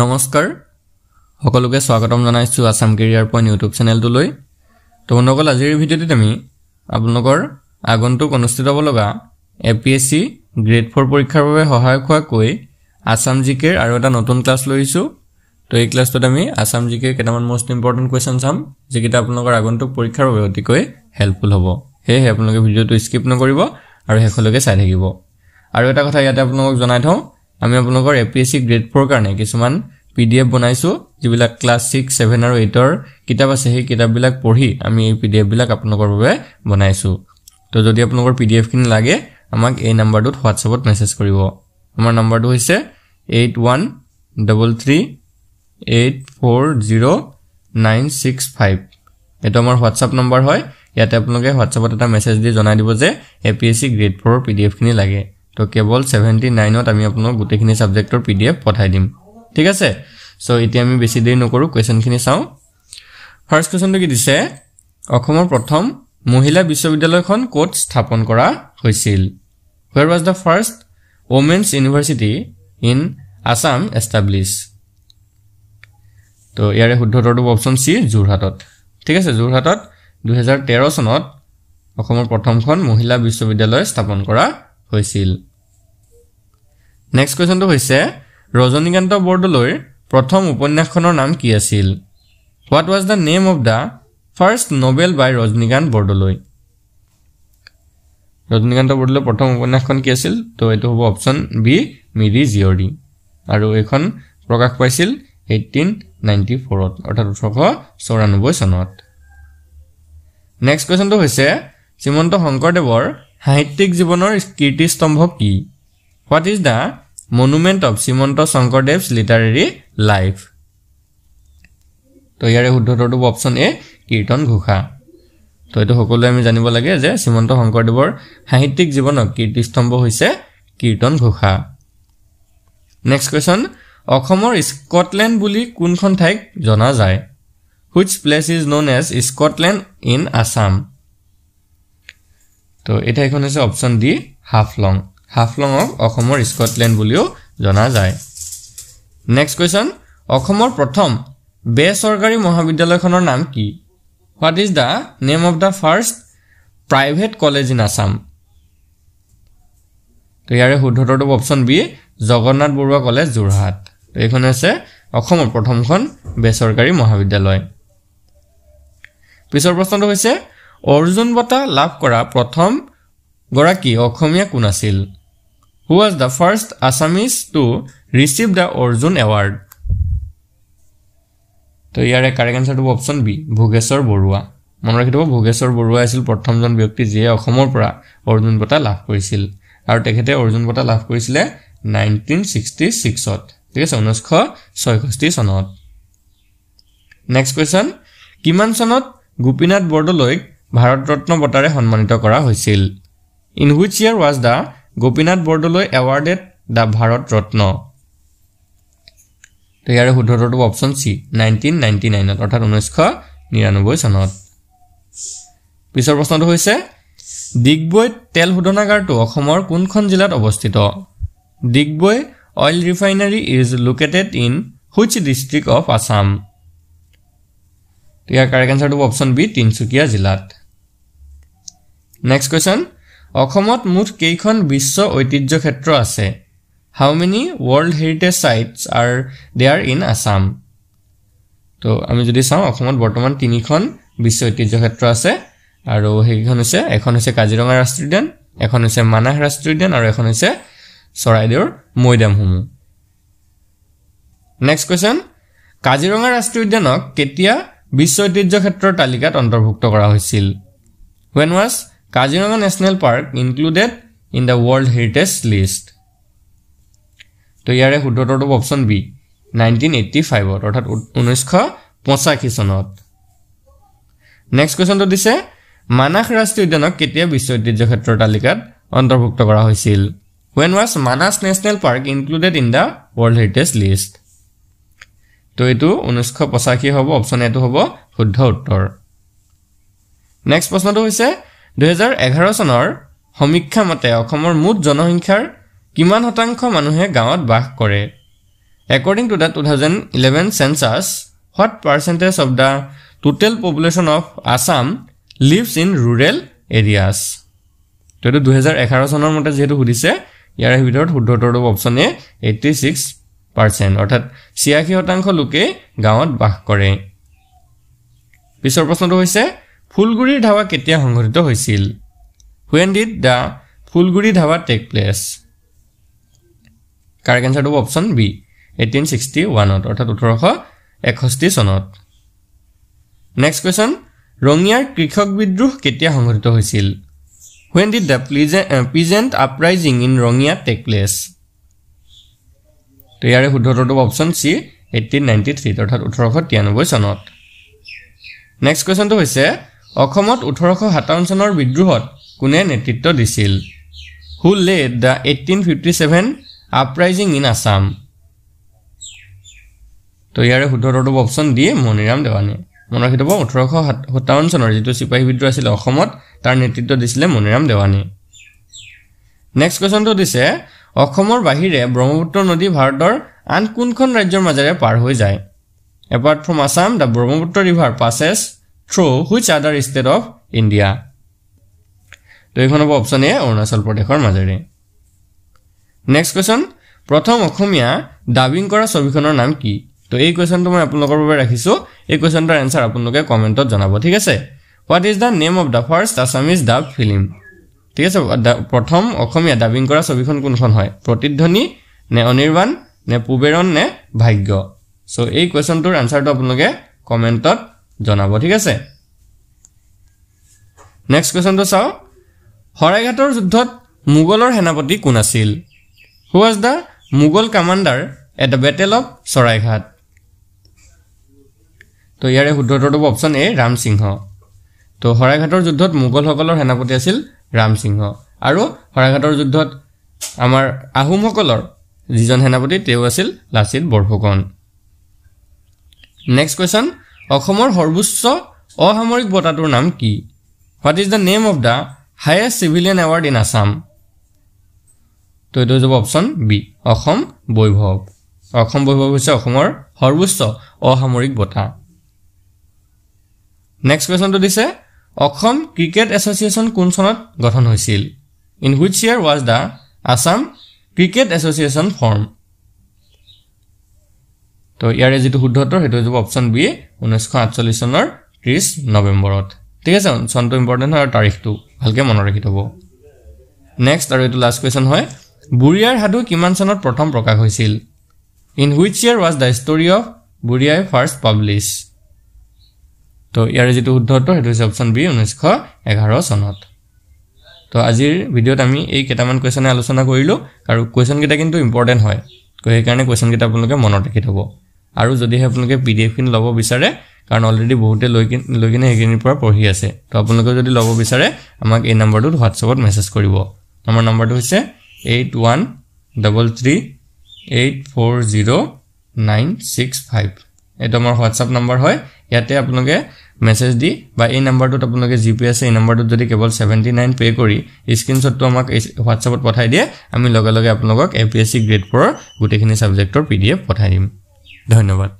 নমস্কাৰ সকলোকে স্বাগতম জনাইছো আসাম কেৰিয়াৰ পইণ্ট ইউটিউব চেনেলটোলৈ। তো বন্ধুসকল আজিৰ ভিডিঅ'টোত আমি আপোনালোকৰ আগন্তুক অনুষ্ঠিত হ'ব লগা এপিএছচি গ্ৰেড 4 পৰীক্ষাৰ বাবে সহায়ক হোৱাকৈ আসাম জিকেৰ আৰু এটা নতুন ক্লাছ লৈছো। তো এই ক্লাছটোত আমি আসাম জিকেৰ কেইটামান মোষ্ট ইম্পৰ্টেণ্ট কুৱেশ্যন চাম যিকেইটা আপোনালোকৰ আগন্তুক পৰীক্ষাৰ বাবে অতিকৈ হেল্পফুল হ'ব। সেয়েহে আপোনালোকে ভিডিঅ'টো স্কিপ নকৰিব আৰু শেষলৈকে চাই থাকিব। আৰু এটা কথা ইয়াতে আপোনালোকক জনাই থওঁ, আমি আপোনালোকৰ এপিএছচি গ্ৰেড 4 কাৰণে কিছুমান পিডিএফ বনাইছো যিবিলাক ক্লাছ 6, 7 আৰু 8 ৰ কিতাপ আছে। সেই কিতাপবিলাক পঢ়ি আমি এই পিডিএফ বিলাক আপোনালোকৰ বাবে বনাইছো। তো যদি আপোনালোকৰ পিডিএফ খিনি লাগে আমাক এই নম্বৰটোত হোৱাটছএপত মেছেজ কৰিব। আমাৰ নম্বৰটো হৈছে 8133840965। এটা আমাৰ হোৱাটছএপ নম্বৰ হয়। ইয়াতে আপোনালোকে হোৱাটছএপত এটা মেছেজ দি জনাই দিব যে এপিএছচি গ্ৰেড 4 ৰ পিডিএফ খিনি লাগে। তো কেৱল 79ত আমি আপোনালোক গোটেইখিনি সাবজেক্টৰ পিডিএফ পঠাই দিম। ঠিক আছে। সো এতিয়া আমি বেছি দেৰি নকৰো, কোৱেশ্যনখিনি চাওঁ। ফাৰ্স্ট কোৱেশ্যনটো কি দিছে, অসমৰ প্ৰথম মহিলা বিশ্ববিদ্যালয়খন ক'ত স্থাপন কৰা হৈছিল? Where was the first women's university in Assam established? তো ইয়াৰে শুদ্ধ উত্তৰটো অপচন সি, যোৰহাটত। ঠিক আছে, যোৰহাটত 2013 চনত অসমৰ প্ৰথমখন মহিলা বিশ্ববিদ্যালয় স্থাপন কৰা হৈছিল। নেক্সট কোৱেশ্যনটো হৈছে ৰজনীকান্ত বৰদলৈৰ প্ৰথম উপন্যাসখনৰ নাম কি আছিল? What was the name of the first novel by Rajanikanta Bordoloi? Rajanikanta বৰদলৈৰ প্ৰথম উপন্যাসখন কি আছিল? তো এটো হ'ব অপচন বি, মিৰি জীয়ৰী। আৰু এখন প্ৰকাশ পাইছিল 1894ত, অৰ্থাৎ 1894 চনত। নেক্সট কোৱেশ্যনটো হৈছে শ্ৰীমন্ত শংকৰদেৱৰ সাহিত্যিক জীৱনৰ কীৰ্তিস্তম্ভ কি? What is the monument of Srimanta শংকৰদেৱ's literary life? তো ইয়াৰে শুদ্ধ উত্তৰটো অপচন এ, কীৰ্তন ঘোষা। তো এটো সকলোৱে আমি জানিব লাগে যে শ্ৰীমন্ত শংকৰদেৱৰ সাহিত্যিক জীৱনৰ কীৰ্তিস্তম্ভ হৈছে কীৰ্তন ঘোষা। নেক্সট কোৱেশ্যন, অসমৰ স্কটলেণ্ড বুলি কোনখন ঠাইক জনা যায়? Which place is known as Scotland in Assam? তো এটা এখন হৈছে অপচন ডি, হাফলং। হাফলঙক অসমৰ স্কটলেণ্ড বুলিও জনা যায়। নেক্সট কোৱেশ্যন, অসমৰ প্ৰথম বেচৰকাৰী মহাবিদ্যালয়খনৰ নাম কি? What is the name of the first private college in Assam? তো ইয়াৰে শুদ্ধ উত্তৰটো option B, Jagannath Barooah college, Jorhat. তো এইখন হৈছে অসমৰ প্ৰথমখন বেচৰকাৰী মহাবিদ্যালয়। পিছৰ প্ৰশ্নটো হৈছে অৰ্জুন বঁটা লাভ কৰা প্ৰথম গৰাকী অসমীয়া কোন আছিল? Who was the first Assamese to receive the Arjun Award? তো ইয়াৰে কাৰেক্ট আনসাৰটো অপচন বি, ভোগেশ্বৰ বৰুৱা। মনত ৰাখি থব, ভোগেশ্বৰ বৰুৱা আছিল প্ৰথমজন ব্যক্তি যিয়ে অসমৰ পৰা অৰ্জুন বঁটা লাভ কৰিছিল। আৰু তেখেতে অৰ্জুন বঁটা লাভ কৰিছিলে 1966ত। ঠিক আছে, 1966 চনত। নেক্সট কুৱেশ্যন, কিমান চনত গোপীনাথ বৰদলৈক ভাৰত ৰত্ন বঁটাৰে সন্মানিত কৰা হৈছিল? In which year was the Gopinath Bordoloi awarded the Bharat Ratna? তো ইয়াৰে শুদ্ধ উত্তৰটো অপচন সি, 1999ত, অৰ্থাৎ 1999 চনত। পিছৰ প্ৰশ্নটো হৈছে ডিগবৈ তেল শোধনাগাৰটো অসমৰ কোনখন জিলাত অৱস্থিত? Digboi oil refinery is located in which district of Assam? তো ইয়াৰ কাৰেক্ট আনসাৰটো অপচন বি, তিনচুকীয়া জিলাত। নেক্সট কুৱেশ্যন, অসমত মুঠ কেইখন বিশ্ব ঐতিহ্য ক্ষেত্ৰ আছে? How many world heritage sites are there in Assam? তো আমি যদি চাওঁ অসমত বৰ্তমান 3খন বিশ্ব ঐতিহ্য ক্ষেত্ৰ আছে। আৰু সেইখন হৈছে, এখন হৈছে কাজিৰঙা ৰাষ্ট্ৰীয় উদ্যান, এখন হৈছে মানাহ ৰাষ্ট্ৰীয় উদ্যান, আৰু এখন হৈছে চৰাইদেউৰ মৈদামসমূহ। নেক্সট কুৱেশ্যন, কাজিৰঙা ৰাষ্ট্ৰীয় উদ্যানক কেতিয়া বিশ্ব ঐতিহ্য ক্ষেত্ৰৰ তালিকাত অন্তৰ্ভুক্ত কৰা হৈছিল? When was Kaziranga National Park included in the World Heritage List? তো ইয়াৰে শুদ্ধ উত্তৰটো অপচন বি, 1985ত, অৰ্থাৎ 1985 চনত। নেক্সট কুৱেশ্যনটো দিছে মানাহ ৰাষ্ট্ৰীয় উদ্যানক কেতিয়া বিশ্ব ঐতিহ্য ক্ষেত্ৰৰ তালিকাত অন্তৰ্ভুক্ত কৰা হৈছিল? When was Manas National Park included in the World Heritage List? তো এইটো 1985 হ'ব, অপচন এটো হ'ব শুদ্ধ উত্তৰ। নেক্সট প্ৰশ্নটো হৈছে 2011 চনৰ সমীক্ষা মতে অসমৰ মুঠ জনসংখ্যাৰ কিমান শতাংশ মানুহে গাঁৱত বাস কৰে? According to the 2011 census, what percentage of the total population of Assam lives in rural areas? তো 2011 চনৰ মতে যেহেতু সুধিছে ইয়াৰ ভিতৰত শুদ্ধটো অপচন এ 86% অৰ্থাৎ 86% লোকে গাঁৱত বাস কৰে পিছৰ প্ৰশ্নটো হৈছে ফুলগুৰিৰ ধাৱা কেতিয়া সংঘটিত হৈছিল When did the Phulguri dhaba take place Correct answer to option B 1861 অৰ্থাৎ 1861 চনত Next question ৰঙিয়াৰ কৃষক বিদ্ৰোহ কেতিয়া সংঘটিত হৈছিল When did the peasant uprising in Rongya take place? তো ইয়াৰে শুদ্ধটো অপচন সি 1893 অৰ্থাৎ 1893 চনত নেক্সট কোৱেশ্চনটো হৈছে অসমত 1857 চনৰ বিদ্ৰোহত কোনে নেতৃত্ব দিছিল Who led the 1857 uprising in Assam? তো ইয়াৰে শুদ্ধটো অপচন ডি মনিৰাম দেৱানী মনত ৰাখিব 1857 চনৰ যেটো সিপাহী বিদ্ৰোহ আছিল অসমত তাৰ নেতৃত্ব দিছিলে মনিৰাম দেৱানী নেক্সট কোৱেশ্চনটো দিছে অসমৰ বাহিৰে ব্ৰহ্মপুত্ৰ নদী ভাৰতৰ আন কোনখন ৰাজ্যৰ মাজেৰে পাৰ হৈ যায় Apart from Assam the Brahmaputra river passes through which other state of India তো এইখন হ'ব অপচন এ অৰুণাচল প্ৰদেশৰ মাজেৰে নেক্সট কোৱেশ্চন প্ৰথম অসমীয়া ডাবিং কৰা ছবিখনৰ নাম কি তো এই কোৱেশ্চনটো মই আপোনালোকৰ বাবে ৰাখিছো এই কোৱেশ্চনটোৰ আনসাৰ আপোনালোকে কমেন্টত জনাব ঠিক আছে What is the name of the first Assamese dubbed film ঠিক আছে প্ৰথম অসমীয়া ডাবিং কৰা ছবিখন কোনখন হয় প্ৰতিধ্বনি নে অনিৰ্বাণ নে পুবেৰণ নে ভাগ্য সো এই কোৱেশ্চনটোৰ আনসাৰটো আপোনালোকে কমেন্টত জনাব ঠিক আছে নেক্সট কোৱেশ্চনটো চাও হৰাইঘাটৰ যুদ্ধত মুগলৰ সেনাপতি কোন আছিল Who was the Mughal commander at the Battle of Saraighat তো ইয়াৰে শুদ্ধটো অপচন এ ৰাম সিংহ তো হৰাইঘাটৰ যুদ্ধত মুগল সকলৰ সেনাপতি আছিল ৰাম সিংহ আৰু হৰাইঘাটৰ যুদ্ধত আমাৰ আহোম সকলৰ যিজন সেনাপতি তেওঁ আছিল লাচিত বৰফুকন নেক্সট কোৱেশ্চন অসমৰ সৰ্বোচ্চ অসামৰিক বঁটাটোৰ নাম কি What is the name of the highest civilian award in Assam তো এটো হ'ব অপচন বি অসম বৈভৱ হৈছে অসমৰ সৰ্বোচ্চ অসামৰিক বঁটা নেক্সট কোৱেশ্চনটো দিছে অসম ক্ৰিকেট এছ'চিয়েশ্যন কোন চনত গঠন হৈছিল in which year was the Assam cricket association form তো ইয়াৰে যেটো শুদ্ধতৰ হেতু হ'ব অপচন বি 1948 চনৰ 30 নৱেম্বৰত ঠিক আছে চনটো ইম্পৰ্টেন্ট হয় তাৰিখটো ভালকে মনত ৰাখি থব নেক্সট আৰু এটো লাষ্ট কোৱেশ্চন হয় বুৰিয়াৰ হাদু কিমান চনত প্ৰথম প্ৰকাশ হৈছিল in which year was the story of বুৰিয়াই ফাৰ্ষ্ট পাবলিশ তো ইয়াৰে যেটো শুদ্ধতৰ হেতু হৈছে অপচন বি 1911 চনত তো আজিৰ ভিডিওত আমি এই কেটামান কোৱেশ্চন আলোচনা কৰিলো আৰু কোৱেশ্চন কেটা কিন্তু ইম্পৰ্টেন্ট হয় এই কাৰণে কোৱেশ্চন কেটা আপোনালোকে মনত ৰাখি থব আৰু যদি আপোনালোকে পিডিএফ খিনি ল'ব বিচাৰে কাৰণ অলৰেডি বহুতে লৈ কিনে হেগিনিৰ পৰা পঢ়ি আছে তো আপোনালোকে যদি ল'ব বিচাৰে আমাক এই নম্বৰটোত হোৱাটছএপত মেছেজ কৰিব আমাৰ নম্বৰটো হৈছে 8133840965 এটা আমাৰ হোৱাটছএপ নম্বৰ হয় ইয়াতে আপোনালোকে মেছেজ দি বা এই নম্বৰটোত আপোনালোকে জিপিএছ এই নম্বৰটোত যদি কেৱল 79 পে কৰি স্ক্ৰিনশ্বটটো আমাক হোৱাটছএপত পঠাই দিয়ে আমি লগে লগে আপোনালোকক এপিএসসি গ্ৰেড 4 গুটেখিনি সাবজেক্টৰ পিডিএফ পঠাই দিম ধন্যবাদ